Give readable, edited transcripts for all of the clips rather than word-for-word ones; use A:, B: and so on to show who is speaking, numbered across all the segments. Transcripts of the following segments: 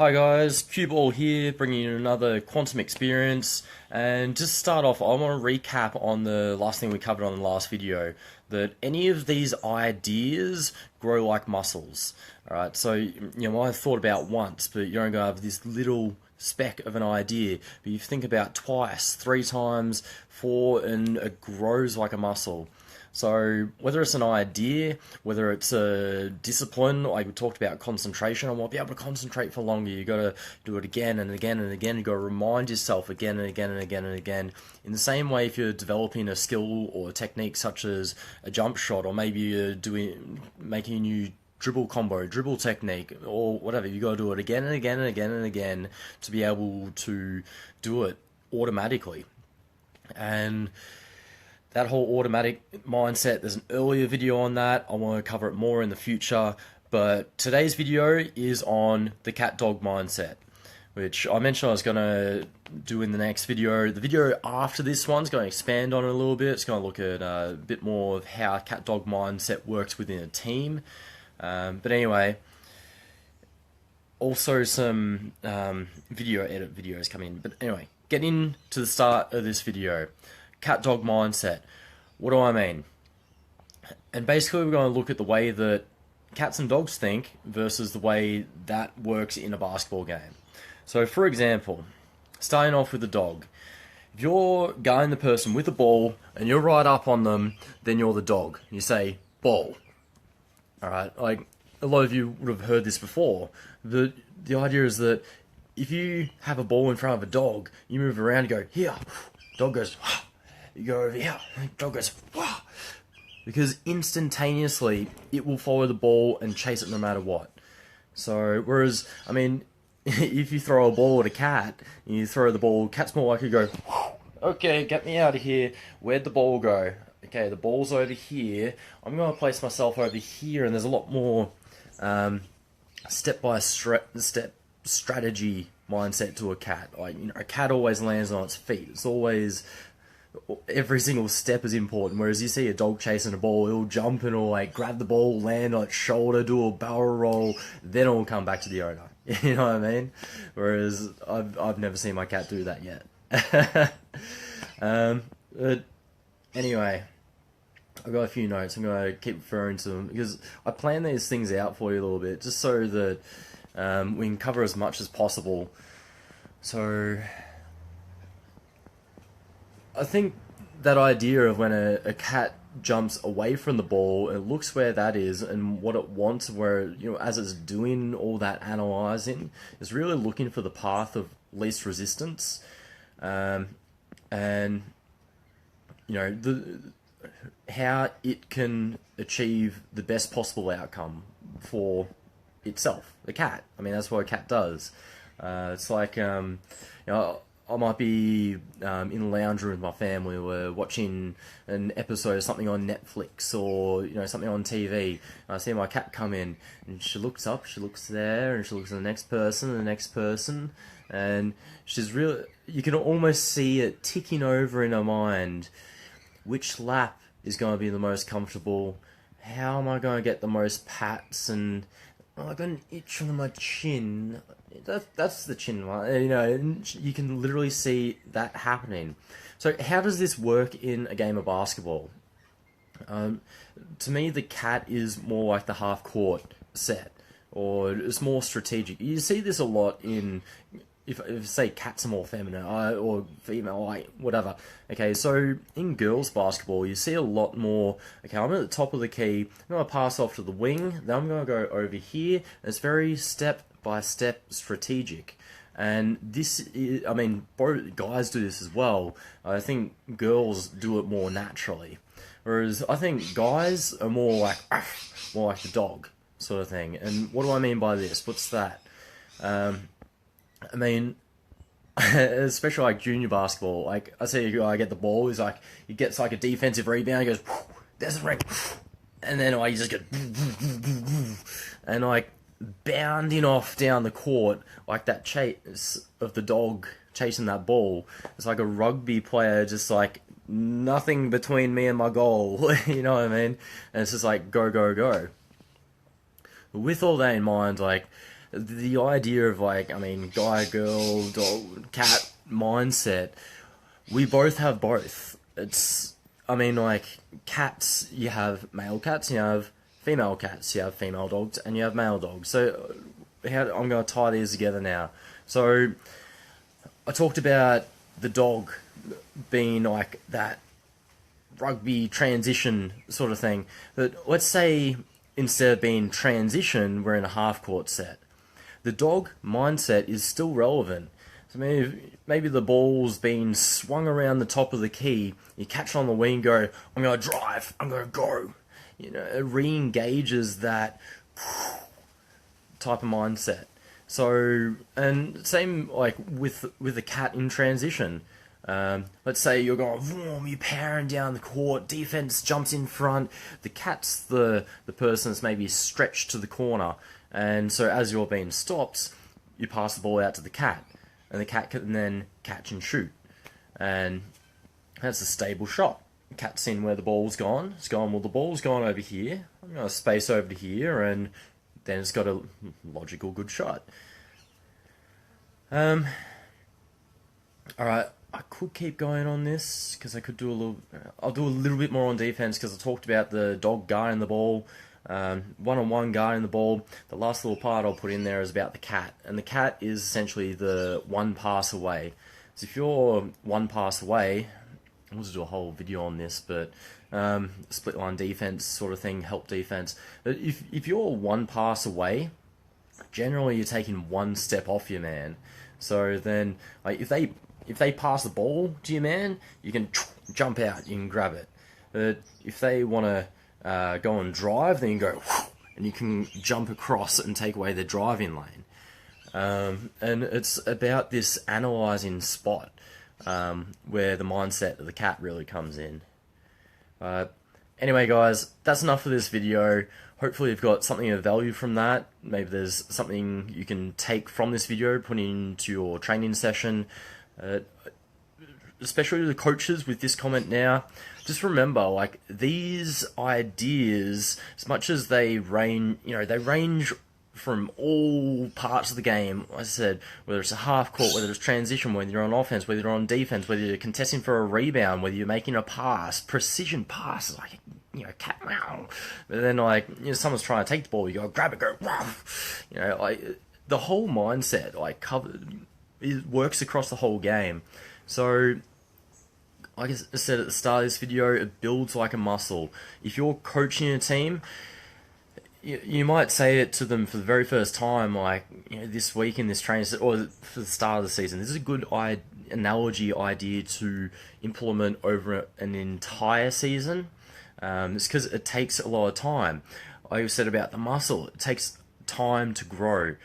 A: Hi guys, Cueball here, bringing you another quantum experience. And just to start off, I want to recap on the last thing we covered on the last video, that any of these ideas grow like muscles. Alright, so I've thought about once, but you're only going to have this little speck of an idea, but you think about twice, 3 times, 4, and it grows like a muscle. So whether it's an idea, whether it's a discipline, like we talked about concentration, I might be able to concentrate for longer. You got to do it again and again and again. You got to remind yourself again and again and again and again. In the same way, if you're developing a skill or a technique such as a jump shot, or maybe you're making a new dribble combo, dribble technique, or whatever, you got to do it again and again and again and again to be able to do it automatically. And that whole automatic mindset, there's an earlier video on that. I want to cover it more in the future. But today's video is on the cat-dog mindset, which I mentioned I was going to do in the next video. The video after this one's going to expand on it a little bit. It's going to look at a bit more of how cat-dog mindset works within a team. But anyway, also some video edit videos coming in. But anyway, getting to the start of this video. Cat-dog mindset. What do I mean? And basically we're going to look at the way that cats and dogs think versus the way that works in a basketball game. So for example, starting off with the dog. If you're guarding the person with the ball and you're right up on them, then you're the dog. You say, ball. Alright, like a lot of you would have heard this before. The idea is that if you have a ball in front of a dog, you move around and go, here. Dog goes, you go over here, dog goes, wah! Because instantaneously it will follow the ball and chase it no matter what. So, whereas, I mean, if you throw a ball at a cat, and you throw the ball, cat's more likely to go, okay, get me out of here. Where'd the ball go? Okay, the ball's over here. I'm going to place myself over here, and there's a lot more step-by-step strategy mindset to a cat. Like, a cat always lands on its feet. It's always, every single step is important. Whereas you see a dog chasing a ball, it'll jump and it'll like grab the ball, land on its shoulder, do a barrel roll, then it'll come back to the owner. You know what I mean? Whereas I've never seen my cat do that yet. But anyway, I've got a few notes. I'm going to keep referring to them because I plan these things out for you a little bit, just so that we can cover as much as possible. So I think that idea of when a cat jumps away from the ball and looks where that is and what it wants, where, as it's doing all that analyzing, is really looking for the path of least resistance, and how it can achieve the best possible outcome for itself, the cat. I mean, that's what a cat does. It's like, I might be in the lounge room with my family. We're watching an episode of something on Netflix or something on TV. And I see my cat come in, and she looks up, she looks there, and she looks at the next person, and the next person, and she's really. You can almost see it ticking over in her mind. Which lap is going to be the most comfortable? How am I going to get the most pats? And I got an itch on my chin. That's the chin one. You can literally see that happening. So how does this work in a game of basketball? To me, the cat is more like the half-court set, or it's more strategic. You see this a lot in, if say cats are more feminine or female, like whatever. Okay, so in girls basketball, you see a lot more. Okay, I'm at the top of the key. I'm gonna pass off to the wing. Then I'm gonna go over here. It's very step-by-step strategic. And this is, I mean, both guys do this as well. I think girls do it more naturally, whereas I think guys are more like the dog sort of thing. And what do I mean by this? What's that? I mean, especially like junior basketball, like I see a guy get the ball, he gets like a defensive rebound, he goes, there's the ring, and then he just goes, and like bounding off down the court, like that chase of the dog chasing that ball. It's like a rugby player, just like nothing between me and my goal, you know what I mean? And it's just like, go, go, go. With all that in mind, like, the idea of like, I mean, guy, girl, dog, cat mindset, we both have both. It's, I mean, like, cats, you have male cats, you have female cats, you have female dogs, and you have male dogs. So, I'm going to tie these together now. So, I talked about the dog being like that rugby transition sort of thing. That, let's say, instead of being transition, we're in a half-court set. The dog mindset is still relevant. So maybe the ball's been swung around the top of the key, you catch it on the wing and go, I'm going to drive, I'm going to go. You know, it re-engages that type of mindset. So, and same like with the cat in transition. Let's say you're going, vroom, you're powering down the court, defense jumps in front, the cat's the person that's maybe stretched to the corner, and so as you're being stopped, you pass the ball out to the cat, and the cat can then catch and shoot, and that's a stable shot. The cat's in where the ball's gone, it's gone, well the ball's gone over here, I'm going to space over to here, and then it's got a logical good shot. Alright, I could keep going on this, because I could do a little... I'll do a little bit more on defense, because I talked about the dog guarding the ball, one-on-one guarding the ball. The last little part I'll put in there is about the cat, and the cat is essentially the one pass away. So if you're one pass away, I'll just do a whole video on this, but split line defense sort of thing, help defense. But if you're one pass away, generally you're taking one step off your man. So then, like, if they pass the ball to your man, you can jump out, you can grab it. But if they want to go and drive, then you go, and you can jump across and take away the driving lane. And it's about this analysing spot where the mindset of the cat really comes in. Anyway guys, that's enough for this video. Hopefully you've got something of value from that. Maybe there's something you can take from this video, put into your training session. Especially the coaches with this comment now, just remember, like, these ideas, as much as they range, you know, they range from all parts of the game. Like I said, whether it's a half court, whether it's transition, whether you're on offense, whether you're on defense, whether you're contesting for a rebound, whether you're making a pass, precision passes, like, you know, cat wow. But then, like, you know, someone's trying to take the ball, you go grab it, go wow. You know, like, the whole mindset, like, it works across the whole game. So, like I said at the start of this video, it builds like a muscle. If you're coaching a team, you might say it to them for the very first time, like, you know, this week in this training, or for the start of the season. This is a good analogy idea to implement over an entire season. It's because it takes a lot of time. Like I said about the muscle, it takes time to grow.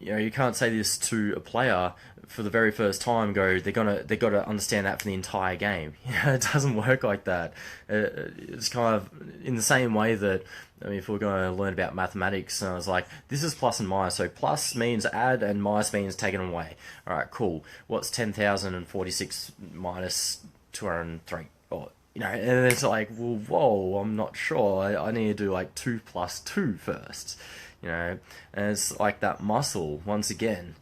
A: You know, you can't say this to a player for the very first time. Go, they got to understand that for the entire game. You know, it doesn't work like that. It's kind of in the same way that, I mean, if we're going to learn about mathematics, and I was like, this is plus and minus. So plus means add, and minus means taken away. All right, cool. What's 10,046 minus 203? Or, you know, and it's like, well, whoa, I'm not sure. I need to do like 2 plus 2 first. You know, and it's like that muscle, once again.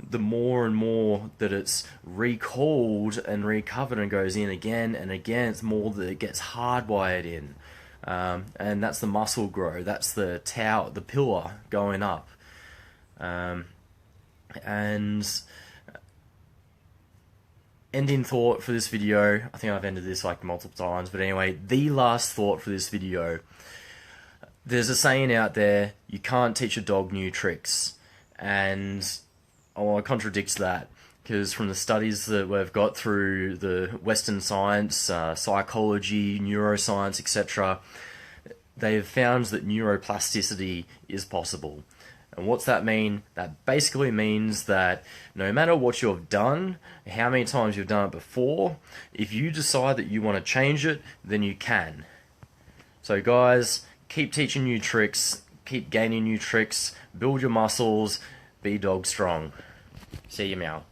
A: The more and more that it's recalled and recovered and goes in again and again, it's more that it gets hardwired in. And that's the muscle grow, that's the tower, the pillar going up. And ending thought for this video, I think I've ended this like multiple times, but anyway, the last thought for this video. There's a saying out there, you can't teach a dog new tricks, and I want to contradict that, because from the studies that we've got through the Western science, psychology, neuroscience, etc., they've found that neuroplasticity is possible. And what's that mean? That basically means that no matter what you've done, how many times you've done it before, if you decide that you want to change it, then you can. So guys, keep teaching new tricks, keep gaining new tricks, build your muscles, be dog strong. See you, meow.